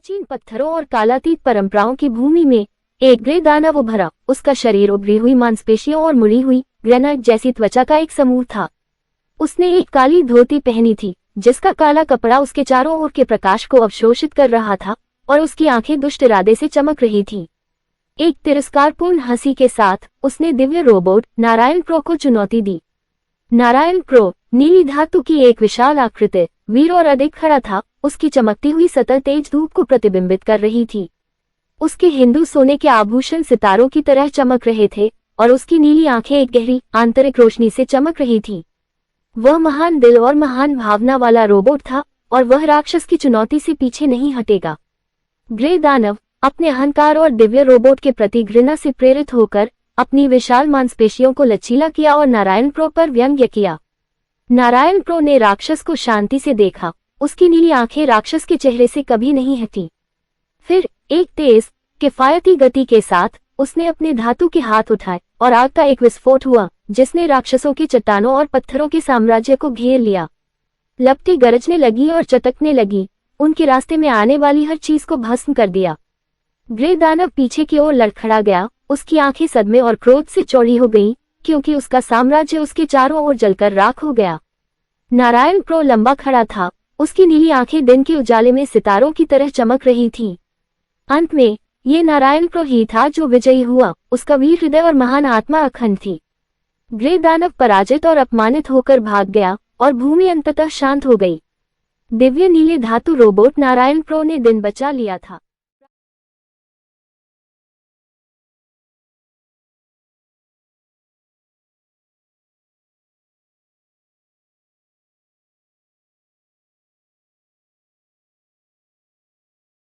प्राचीन पत्थरों और कालातीत परंपराओं की भूमि में एक ग्रे दानव उभरा। उसका शरीर उभरी हुई मांसपेशियों और मुड़ी हुई ग्रेनाइट जैसी त्वचा का एक समूह था। उसने एक काली धोती पहनी थी जिसका काला कपड़ा उसके चारों ओर के प्रकाश को अवशोषित कर रहा था और उसकी आंखें दुष्ट इरादे से चमक रही थीं। एक तिरस्कारपूर्ण हंसी के साथ उसने दिव्य रोबोट नारायण प्रो को चुनौती दी। नारायण प्रो नीली धातु की एक विशाल आकृति, वीर और अधिक खड़ा था। उसकी चमकती हुई सतह तेज धूप को प्रतिबिंबित कर रही थी। उसके हिंदू सोने के आभूषण सितारों की तरह चमक रहे थे और उसकी नीली आंखें एक गहरी आंतरिक रोशनी से चमक रही थीं। वह महान दिल और महान भावना वाला रोबोट था और वह राक्षस की चुनौती से पीछे नहीं हटेगा। ग्रे दानव अपने अहंकार और दिव्य रोबोट के प्रति घृणा से प्रेरित होकर अपनी विशाल मांसपेशियों को लचीला किया और नारायण प्रो पर व्यंग्य किया। नारायण प्रो ने राक्षस को शांति से देखा। उसकी नीली आंखें राक्षस के चेहरे से कभी नहीं हटी। फिर एक तेज किफायती गति के साथ उसने अपने धातु के हाथ उठाए और आग का एक विस्फोट हुआ जिसने राक्षसों की चट्टानों और पत्थरों के साम्राज्य को घेर लिया। लपटें गरजने लगी और चटकने लगी, उनके रास्ते में आने वाली हर चीज को भस्म कर दिया। ग्रे दानव पीछे की ओर लड़खड़ा गया। उसकी आंखें सदमे और क्रोध से चौड़ी हो गईं क्योंकि उसका साम्राज्य उसके चारों ओर जलकर राख हो गया। नारायण प्रो लंबा खड़ा था। उसकी नीली आंखें दिन के उजाले में सितारों की तरह चमक रही थीं। अंत में ये नारायण प्रो ही था जो विजयी हुआ। उसका वीर हृदय और महान आत्मा अखंड थी। ग्रे दानव पराजित और अपमानित होकर भाग गया और भूमि अंततः शांत हो गई। दिव्य नीले धातु रोबोट नारायण प्रो ने दिन बचा लिया था।